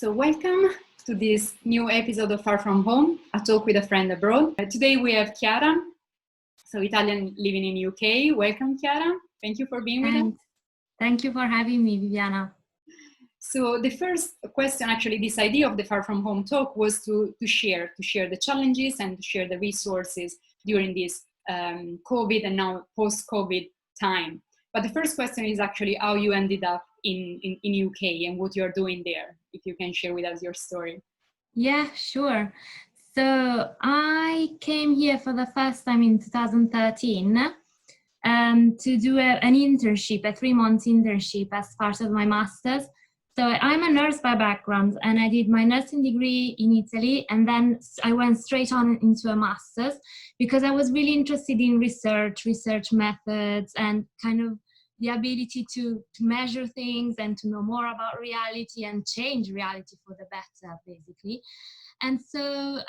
So welcome to this new episode of Far From Home, a talk with a friend abroad. Today we have Chiara, so Italian living in UK. Welcome, Chiara. Thank you for being with us. Thank you for having me, Viviana. So the first question, actually, this idea of the Far From Home talk was to share the challenges and to share the resources during this COVID and now post-COVID time. But the first question is actually how you ended up in UK and what you're doing there. If you can share with us your story. Yeah, sure. So I came here for the first time in 2013 to do an internship, a 3-month internship as part of my master's. So I'm a nurse by background and I did my nursing degree in Italy, and then I went straight on into a master's because I was really interested in research methods, and kind of the ability to measure things and to know more about reality and change reality for the better, basically. And so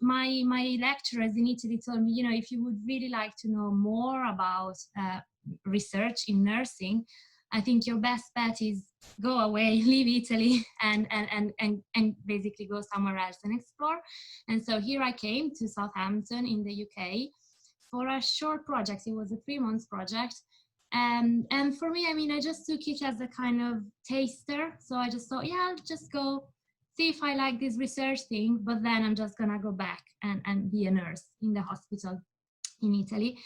my lecturers in Italy told me, if you would really like to know more about research in nursing, I think your best bet is go away, leave Italy, and basically go somewhere else and explore. And so here I came to Southampton in the UK for a short project. It was a 3-month project. And for me, I just took it as a kind of taster. So I just thought, yeah, I'll just go see if I like this research thing, but then I'm just gonna go back and be a nurse in the hospital in Italy.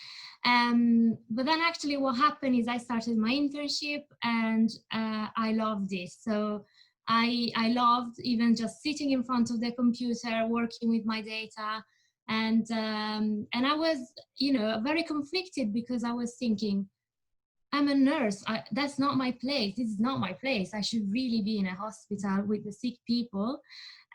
But then actually what happened is I started my internship and I loved it. So I loved even just sitting in front of the computer, working with my data. And I was, very conflicted because I was thinking, I'm a nurse. That's not my place. This is not my place. I should really be in a hospital with the sick people.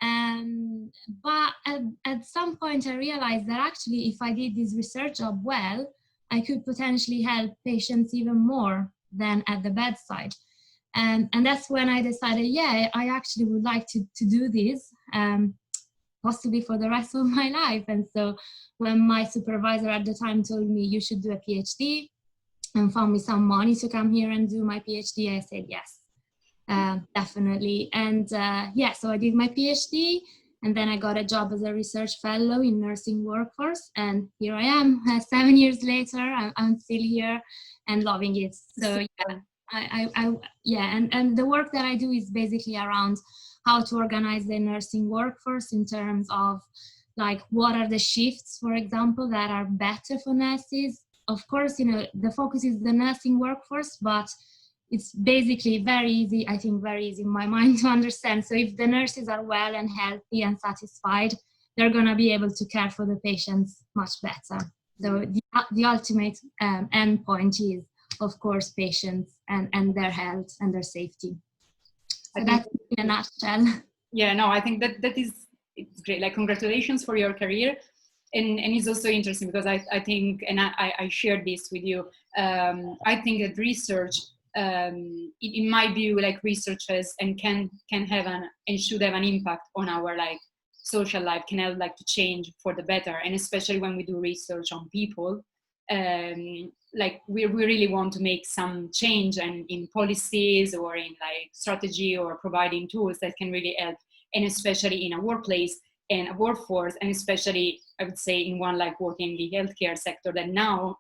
But at some point I realized that actually if I did this research job well, I could potentially help patients even more than at the bedside. And that's when I decided, yeah, I actually would like to do this, possibly for the rest of my life. And so when my supervisor at the time told me you should do a PhD, and found me some money to come here and do my PhD, I said yes, definitely. And so I did my PhD, and then I got a job as a research fellow in nursing workforce, and here I am 7 years later. I'm still here and loving it. So yeah, and the work that I do is basically around how to organize the nursing workforce in terms of like what are the shifts, for example, that are better for nurses. Of course, the focus is the nursing workforce, but it's basically very easy, I think very easy in my mind to understand. So if the nurses are well and healthy and satisfied, they're going to be able to care for the patients much better. So the ultimate end point is, of course, patients and their health and their safety. So that's in a nutshell. Yeah, no, I think it's great. Like, congratulations for your career. And it's also interesting because I think, and I shared this with you, I think that research, in my view, like researchers and can have and should have an impact on our like social life, can help like to change for the better. And especially when we do research on people, like we really want to make some change and in policies or in like strategy or providing tools that can really help, and especially in a workplace and a workforce, and especially I would say in one like working in the healthcare sector, that now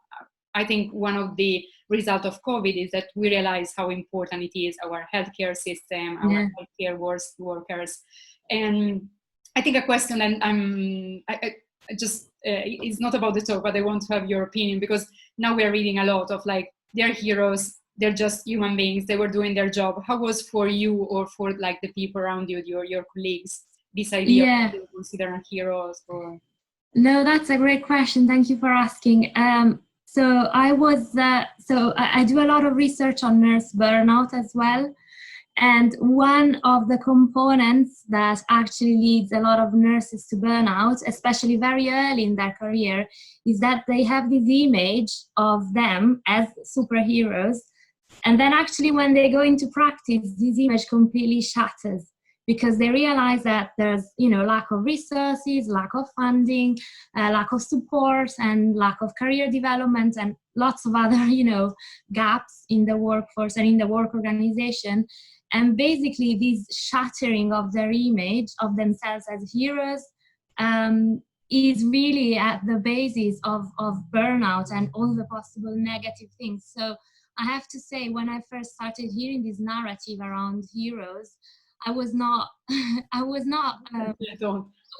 I think one of the results of COVID is that we realize how important it is, our healthcare system, our healthcare workers. And I think a question that I just it's not about the talk, but I want to have your opinion, because now we're reading a lot of like they're heroes, they're just human beings, they were doing their job. How was for you or for like the people around you, your colleagues, this idea of being considered heroes? Or no, that's a great question. Thank you for asking. So I do a lot of research on nurse burnout as well. And one of the components that actually leads a lot of nurses to burnout, especially very early in their career, is that they have this image of them as superheroes. And then actually when they go into practice, this image completely shatters, because they realize that there's, lack of resources, lack of funding, lack of support, and lack of career development, and lots of other, gaps in the workforce and in the work organization. And basically this shattering of their image of themselves as heroes is really at the basis of burnout and all the possible negative things. So I have to say, when I first started hearing this narrative around heroes, I was not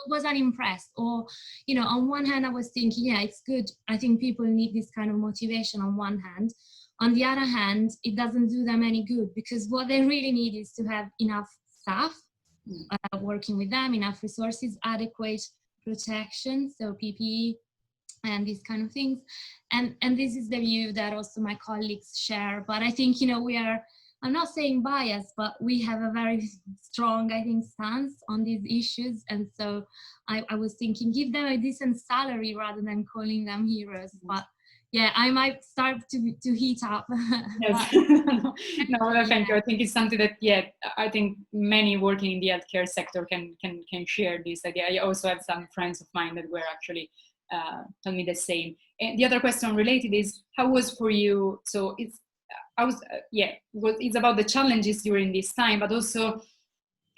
wasn't impressed. Or, you know, on one hand I was thinking, yeah, it's good, I think people need this kind of motivation on one hand. On the other hand, it doesn't do them any good, because what they really need is to have enough staff working with them, enough resources, adequate protection, so PPE and these kind of things. And this is the view that also my colleagues share. But I think, you know, we are, I'm not saying biased, but we have a very strong, I think, stance on these issues. And so I was thinking, give them a decent salary rather than calling them heroes. But yeah, I might start to heat up. Yes. No, thank you. I think it's something that, yeah, I think many working in the healthcare sector can share this idea. I also have some friends of mine that were actually tell me the same. And the other question related is, how was for you? So it's, it's about the challenges during this time, but also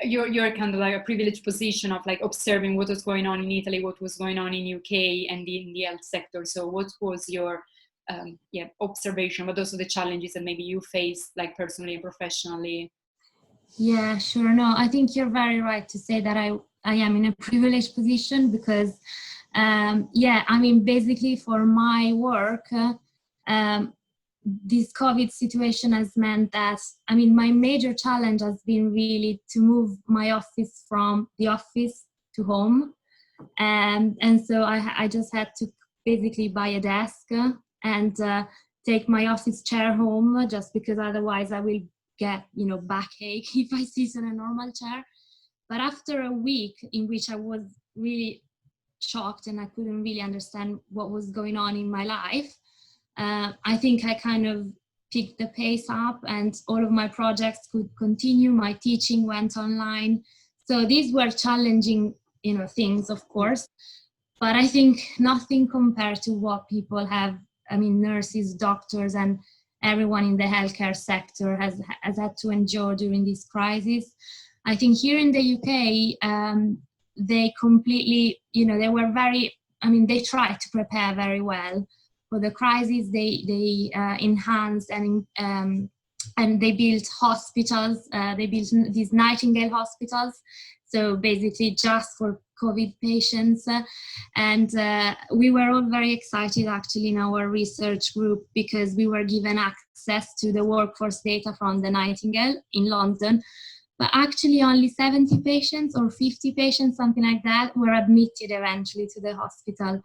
you're kind of like a privileged position of like observing what was going on in Italy, what was going on in UK and in the health sector. So what was your observation, but also the challenges that maybe you faced, like personally and professionally? Yeah, sure. No, I think you're very right to say that I am in a privileged position, because I mean, basically for my work, this COVID situation has meant that, I mean, my major challenge has been really to move my office from the office to home. And so I just had to basically buy a desk and take my office chair home, just because otherwise I will get, you know, backache if I sit in a normal chair. But after a week in which I was really shocked and I couldn't really understand what was going on in my life, I think I kind of picked the pace up, and all of my projects could continue. My teaching went online. So these were challenging, you know, things, of course, but I think nothing compared to what people have, I mean, nurses, doctors, and everyone in the healthcare sector has had to endure during this crisis. I think here in the UK, they completely, you know, they were very, I mean, they tried to prepare very well for the crisis. They enhanced and they built hospitals. They built these Nightingale hospitals, so basically just for COVID patients. And we were all very excited actually in our research group, because we were given access to the workforce data from the Nightingale in London. But actually only 70 patients or 50 patients, something like that, were admitted eventually to the hospital.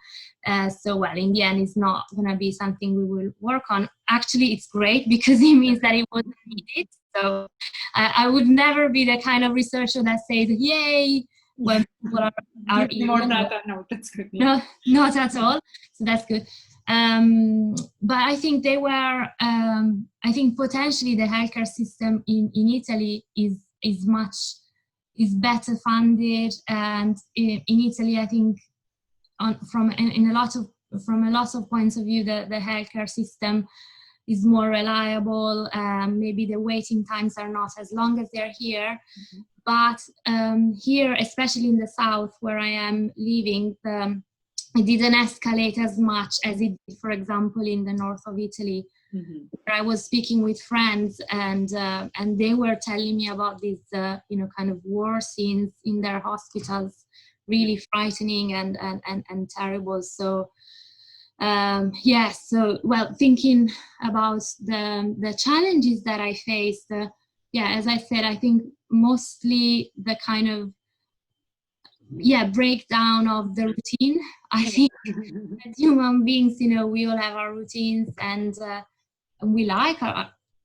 So, well, in the end, it's not going to be something we will work on. Actually, it's great, because it means that it wasn't needed. So I would never be the kind of researcher that says, yay, when people are more data. No, that's good. Yeah. No, not at all. So that's good. But I think they were, I think potentially the healthcare system in Italy is better funded, and in Italy, I think from a lot of points of view, the healthcare system is more reliable. Maybe the waiting times are not as long as they're here. Mm-hmm. But here, especially in the south where I am living, it didn't escalate as much as it did, for example, in the north of Italy. Mm-hmm. Where I was speaking with friends, and they were telling me about these, kind of war scenes in their hospitals, really frightening and terrible. So, So, well, thinking about the challenges that I faced, as I said, I think mostly the kind of breakdown of the routine. I think as human beings, you know, we all have our routines, and we like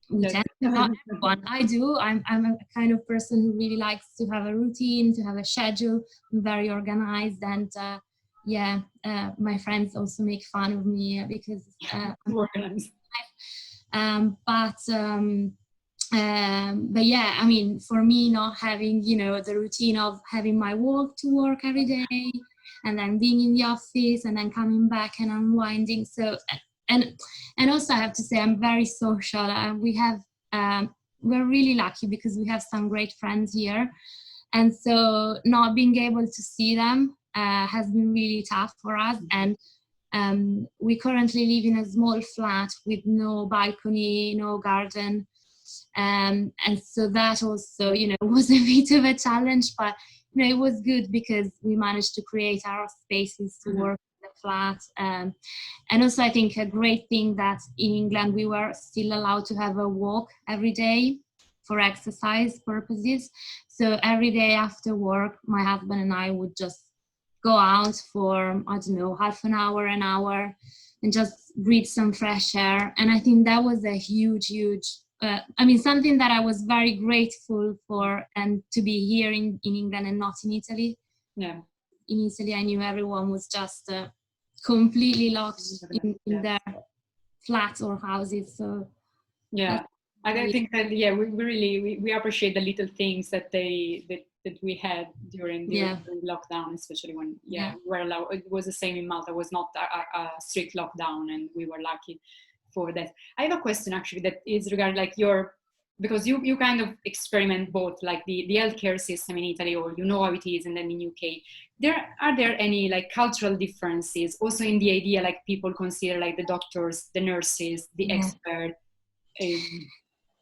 we tend to, not everyone. I do. I'm a kind of person who really likes to have a routine, to have a schedule. I'm very organized, and my friends also make fun of me because I'm organized. But yeah, I mean, for me, not having, you know, the routine of having my walk to work every day, and then being in the office, and then coming back and unwinding. So, and also I have to say, I'm very social. We have we're really lucky because we have some great friends here. And so not being able to see them has been really tough for us. And we currently live in a small flat with no balcony, no garden. And so that also, was a bit of a challenge, but, it was good because we managed to create our spaces to work in the flat. And also I think a great thing that in England, we were still allowed to have a walk every day for exercise purposes. So every day after work, my husband and I would just go out for, I don't know, half an hour, and just breathe some fresh air. And I think that was a huge, something that I was very grateful for, and to be here in England and not in Italy. Yeah. In Italy, I knew everyone was just completely locked in their flats or houses. So yeah, I think that we really we appreciate the little things that that we had during the lockdown, especially when we were allowed. It was the same in Malta. It was not a strict lockdown, and we were lucky for that. I have a question actually that is regarding like because you kind of experiment both like the healthcare system in Italy, or how it is, and then in UK. Are there any like cultural differences also in the idea, like people consider like the doctors, the nurses, the expert?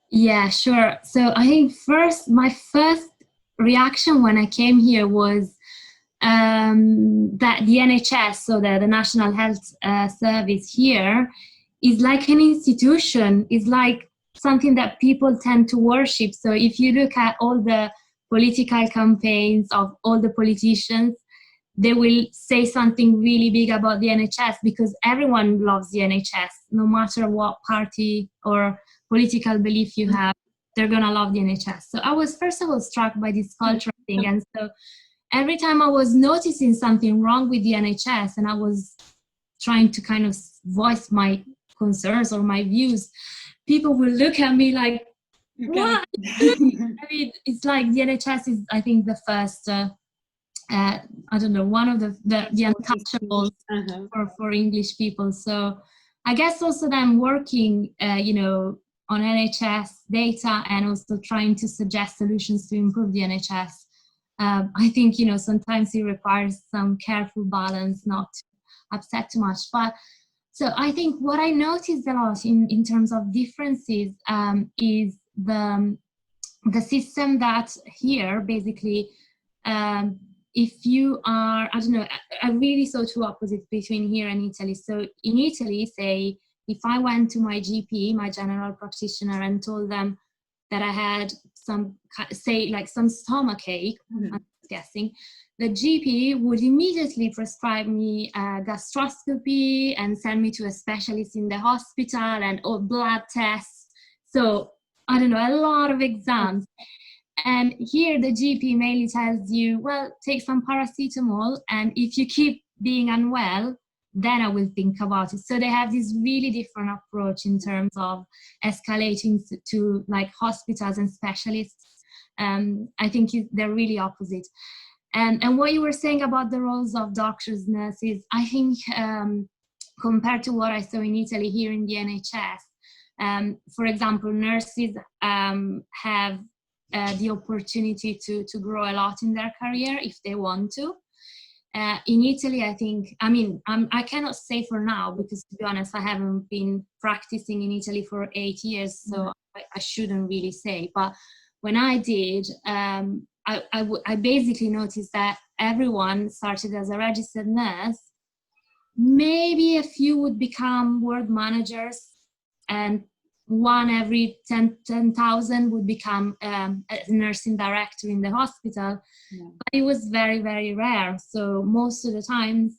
Yeah, sure. So I think my first reaction when I came here was that the NHS, so the National Health Service here, is like an institution, is like something that people tend to worship. So if you look at all the political campaigns of all the politicians, they will say something really big about the NHS because everyone loves the NHS, no matter what party or political belief you have, they're gonna love the NHS. So I was first of all struck by this cultural thing. And so every time I was noticing something wrong with the NHS and I was trying to kind of voice my concerns or my views, people will look at me like, what? I mean, it's like the NHS is, I think, the first, I don't know, one of the untouchables for English people. So I guess also them working, on NHS data and also trying to suggest solutions to improve the NHS. I think, sometimes it requires some careful balance, not to upset too much. But so I think what I noticed a lot in terms of differences is the system that here, basically, if you are, I don't know, I really saw two opposites between here and Italy. So in Italy, say, if I went to my GP, my general practitioner, and told them that I had some stomachache, I'm guessing, the GP would immediately prescribe me a gastroscopy and send me to a specialist in the hospital and blood tests. So, I don't know, a lot of exams. And here the GP mainly tells you, well, take some paracetamol, and if you keep being unwell, then I will think about it. So they have this really different approach in terms of escalating to like hospitals and specialists. I think they're really opposite. And what you were saying about the roles of doctors, nurses, I think compared to what I saw in Italy, here in the NHS, for example, nurses have the opportunity to grow a lot in their career if they want to. In Italy, I think, I cannot say for now because, to be honest, I haven't been practicing in Italy for 8 years, so I shouldn't really say. But when I did, I basically noticed that everyone started as a registered nurse. Maybe a few would become ward managers, and one every 10,000 would become a nursing director in the hospital. But it was very, very rare. So most of the times,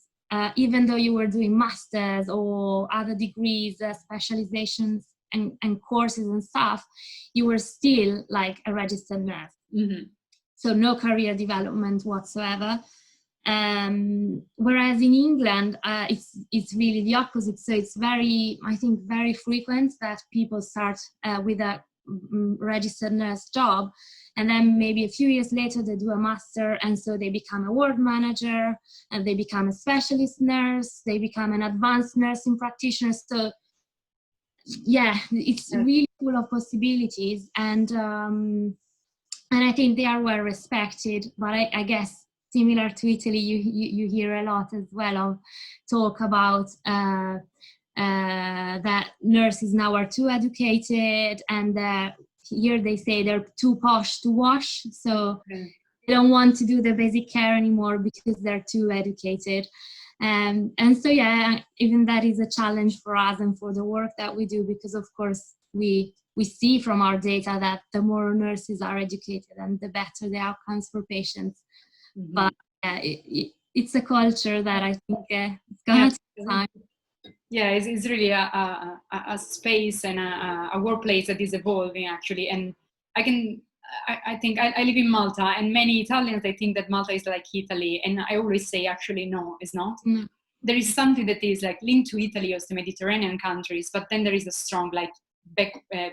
even though you were doing masters or other degrees, specializations and courses and stuff, you were still like a registered nurse. So no career development whatsoever. Whereas in England, it's really the opposite. So it's very frequent that people start with a registered nurse job, and then maybe a few years later they do a master, and so they become a ward manager, and they become a specialist nurse, they become an advanced nursing practitioner. So yeah, it's really full of possibilities, and I think they are well respected. But I guess similar to Italy, you hear a lot as well of talk about that nurses now are too educated, and here they say they're too posh to wash, so they don't want to do the basic care anymore because they're too educated. And so yeah, even that is a challenge for us and for the work that we do, because of course we see from our data that the more nurses are educated and the better the outcomes for patients. But it's a culture that I think it's gonna take time. Yeah, it's really a space and a workplace that is evolving actually. And I think I live in Malta, and many Italians, they think that Malta is like Italy. And I always say, actually, no, it's not. There is something that is like linked to Italy or to Mediterranean countries, but then there is a strong like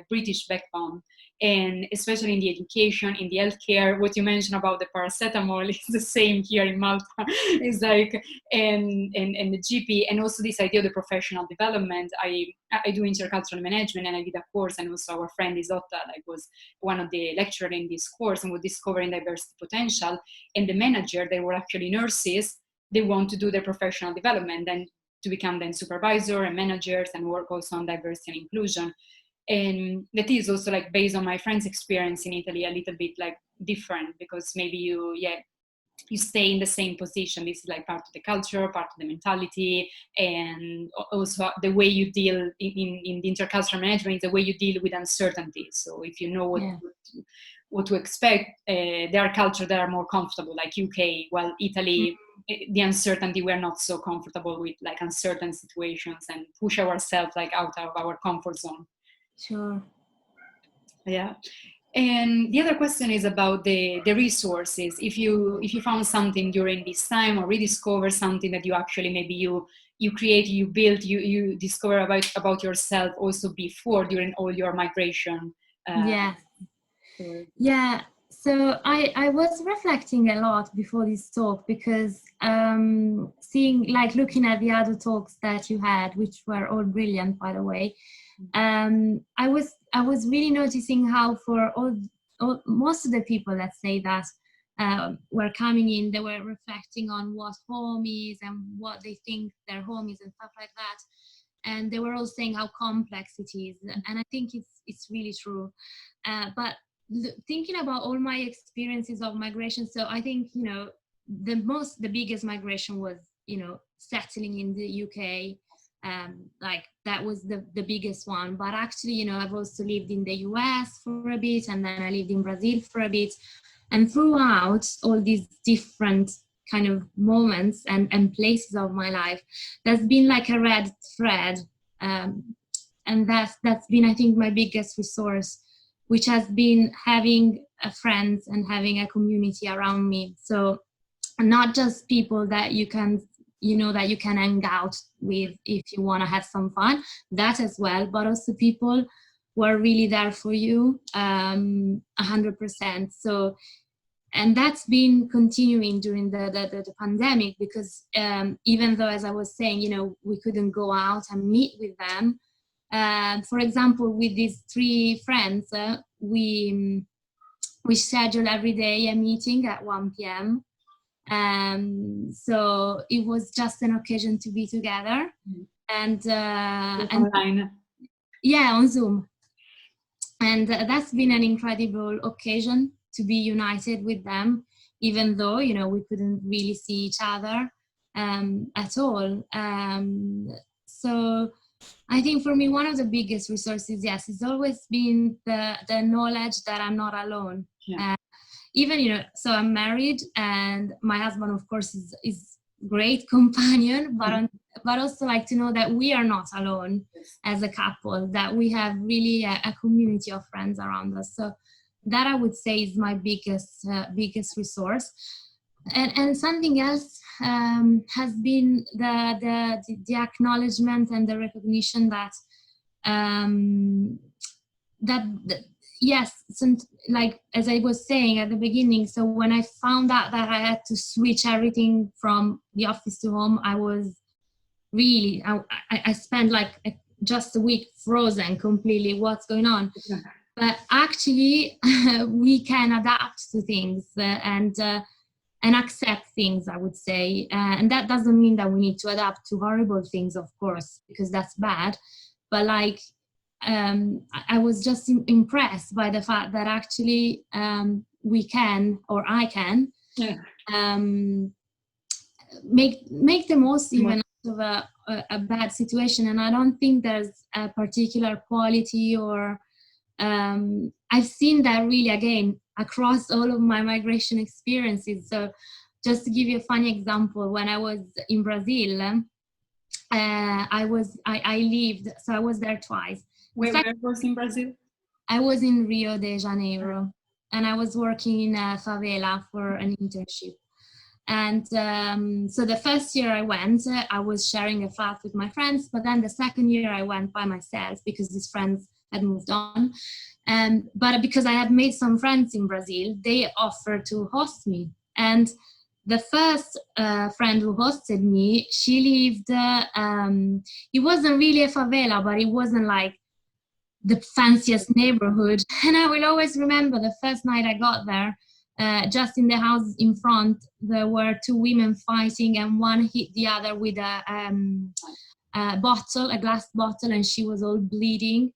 British backbone. And especially in the education, in the healthcare, what you mentioned about the paracetamol is the same here in Malta. It's like, and the GP, and also this idea of the professional development. I do intercultural management, and I did a course, and also our friend Isotta like was one of the lecturers in this course, and was discovering diversity potential. And the manager, they were actually nurses. They want to do their professional development and to become then supervisor and managers and work also on diversity and inclusion. And that is also like based on my friend's experience in Italy, a little bit like different, because maybe you stay in the same position. This is like part of the culture, part of the mentality, and also the way you deal in the intercultural management is the way you deal with uncertainty. So if you know what to expect, there are cultures that are more comfortable, like UK, while Italy, the uncertainty, we're not so comfortable with like uncertain situations and push ourselves like out of our comfort zone. Sure. Yeah. And the other question is about the resources. If you found something during this time, or rediscover something that you actually maybe you create, you build, you discover about yourself also before, during all your migration. Yeah. So I was reflecting a lot before this talk, because looking at the other talks that you had, which were all brilliant, by the way. I was really noticing how for most of the people, let's say, that were coming in, they were reflecting on what home is and what they think their home is and stuff like that. And they were all saying how complex it is. And I think it's really true. But thinking about all my experiences of migration, so I think, the biggest migration was, settling in the UK. Like that was the biggest one. But actually, I've also lived in the US for a bit, and then I lived in Brazil for a bit. And throughout all these different kind of moments and places of my life, there's been like a red thread. And that's been, I think, my biggest resource, which has been having friends and having a community around me. So not just people that you can hang out with if you want to have some fun, that as well, but also people who are really there for you 100%. So, and that's been continuing during the pandemic, because even though, as I was saying, we couldn't go out and meet with them. For example, with these 3 friends, we schedule every day a meeting at 1 p.m. So it was just an occasion to be together, and online. Yeah, on Zoom. And that's been an incredible occasion to be united with them, even though, we couldn't really see each other at all. So I think for me, one of the biggest resources, yes, has always been the knowledge that I'm not alone. Yeah. Even, so I'm married, and my husband, of course, is great companion, but also like to know that we are not alone as a couple, that we have really a community of friends around us. So that, I would say, is my biggest resource. And something else has been the acknowledgement and the recognition that yes, like as I was saying at the beginning, so when I found out that I had to switch everything from the office to home, I was really, I spent like just a week frozen completely, what's going on? But actually, we can adapt to things and accept things, I would say. And that doesn't mean that we need to adapt to horrible things, of course, because that's bad. But like, I was just impressed by the fact that actually we can, or I can, make the most even of a bad situation. And I don't think there's a particular quality or I've seen that really again across all of my migration experiences. So just to give you a funny example, when I was in Brazil, I lived, so I was there twice. Where was in Brazil? I was in Rio de Janeiro, and I was working in a favela for an internship. And so the first year I went, I was sharing a flat with my friends, but then the second year I went by myself because these friends had moved on. But because I had made some friends in Brazil, they offered to host me. And the first friend who hosted me, she lived, it wasn't really a favela, but it wasn't like the fanciest neighborhood. And I will always remember the first night I got there, just in the house in front, there were two women fighting, and one hit the other with a bottle, a glass bottle, and she was all bleeding.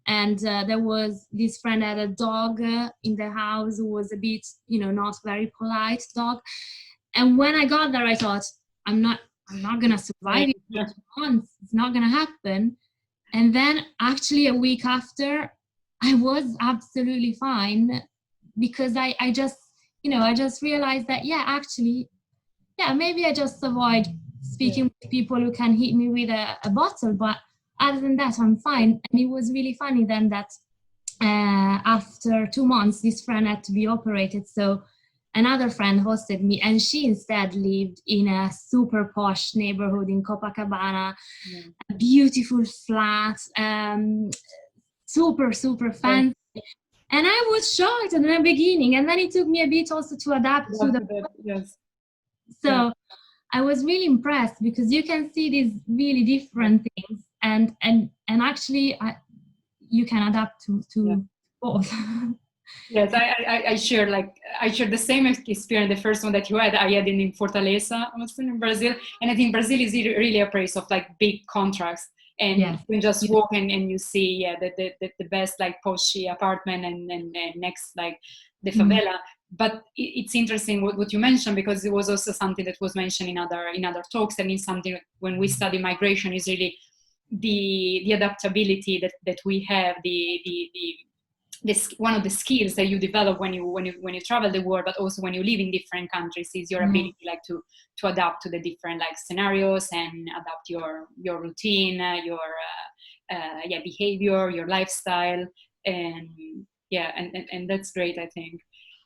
And there was this friend had a dog in the house who was a bit, not very polite dog. And when I got there, I thought, I'm not gonna survive it for 2 months. It's not gonna happen. And then actually a week after, I was absolutely fine, because I just realized that, maybe I just avoid speaking with people who can hit me with a bottle, but other than that, I'm fine. And it was really funny then that after 2 months, this friend had to be operated. So another friend hosted me, and she instead lived in a super posh neighborhood in Copacabana, a beautiful flat, super, super fancy. And I was shocked in the beginning, and then it took me a bit also to adapt to the. Yes. So I was really impressed, because you can see these really different things, and actually you can adapt to both. Yes, I share the same experience. The first one that you had, I had in Fortaleza, also in Brazil, and I think Brazil is really a place of like big contrasts. And you can just walk and you see the best like poshy apartment and next like the favela. But it's interesting what you mentioned, because it was also something that was mentioned in other talks, and it's something when we study migration is really the adaptability that we have, this one of the skills that you develop when you travel the world, but also when you live in different countries, is your ability like to adapt to the different like scenarios and adapt your routine, your behavior, your lifestyle, and that's great, I think.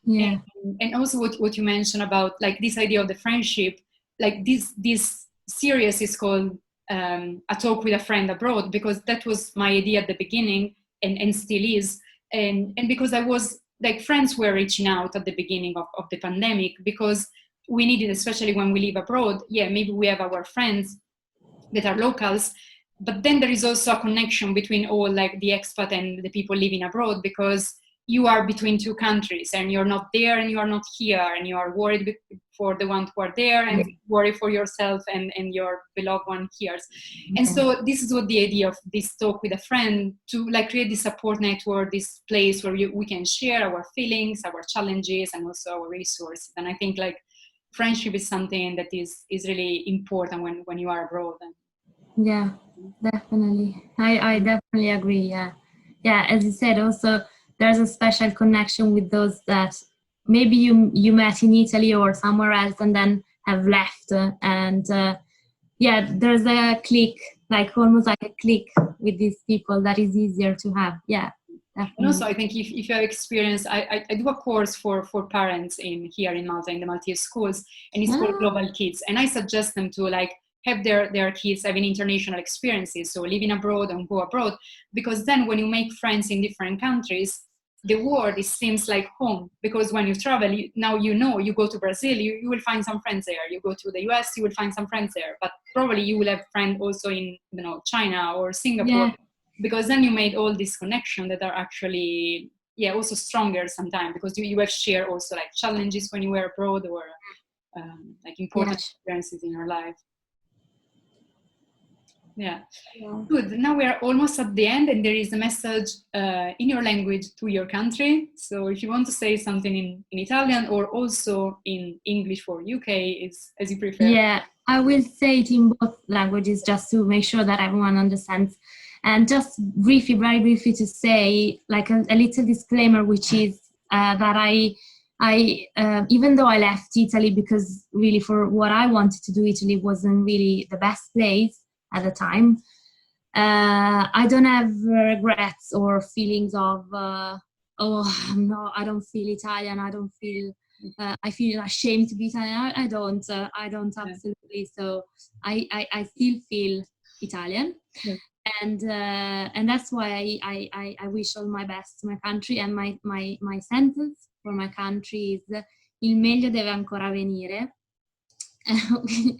And also what you mentioned about like this idea of the friendship, like this series is called A Talk with a Friend Abroad, because that was my idea at the beginning, and still is. And because I was like, friends were reaching out at the beginning of the pandemic, because we needed, especially when we live abroad, maybe we have our friends that are locals, but then there is also a connection between all like the expat and the people living abroad, because you are between two countries, and you're not there and you are not here, and you are worried for the ones who are there, and worry for yourself and your beloved one here. And so this is what the idea of this talk with a friend, to like create this support network, this place where we can share our feelings, our challenges, and also our resources. And I think like friendship is something that is really important when you are abroad. Yeah, definitely. I definitely agree. Yeah, as you said, also there's a special connection with those that maybe you met in Italy or somewhere else and then have left, and there's a click, like almost like a click with these people that is easier to have. Yeah, definitely. And also I think if you have experience, I do a course for parents here in Malta, in the Maltese schools, and it's called Global Kids, and I suggest them to like have their kids having international experiences, so living abroad and go abroad, because then when you make friends in different countries, the world seems like home, because when you travel, you go to Brazil, you will find some friends there, you go to the US, you will find some friends there, but probably you will have friends also in, China or Singapore, because then you made all these connections that are actually, also stronger sometimes, because you have shared also like challenges when you were abroad, or like important experiences in your life. Yeah. Good. Now we are almost at the end, and there is a message in your language to your country. So if you want to say something in Italian or also in English for UK, is as you prefer. Yeah, I will say it in both languages just to make sure that everyone understands. And just briefly, very briefly, to say like a little disclaimer, which is that I even though I left Italy because really for what I wanted to do, Italy wasn't really the best place at the time. I don't have regrets or feelings of oh no, I don't feel Italian. I don't feel. I feel ashamed to be Italian. I don't absolutely. So I still feel Italian, and that's why I wish all my best to my country. And my sentence for my country is "Il meglio deve ancora venire,"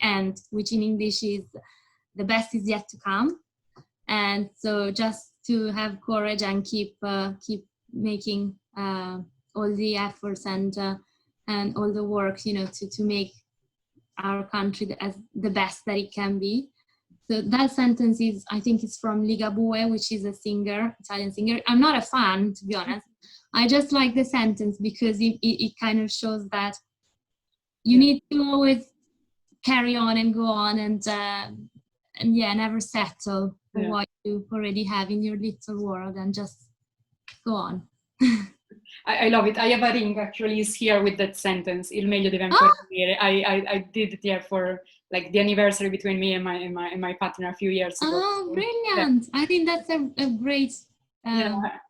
and which in English is "the best is yet to come." And so just to have courage and keep making all the efforts and all the work, to make our country as the best that it can be. So that sentence is, I think it's from Ligabue, which is a singer, Italian singer. I'm not a fan, to be honest. I just like the sentence because it kind of shows that you need to always carry on and go on and never settle for what you already have in your little world, and just go on. I love it. I have a ring actually is here with that sentence. Il meglio deve ancora venire. I did it here for like the anniversary between me and my partner a few years ago. Oh, brilliant! I think that's a great.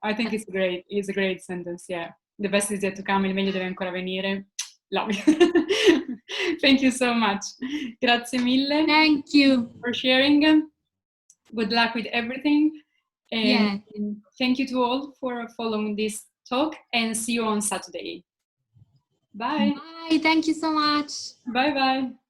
I think it's a great sentence. Yeah, the best is yet to come. Il meglio deve ancora venire. Love it. Thank you so much. Grazie mille. Thank you for sharing. Good luck with everything. And thank you to all for following this talk, and see you on Saturday. Bye. Bye. Thank you so much. Bye-bye.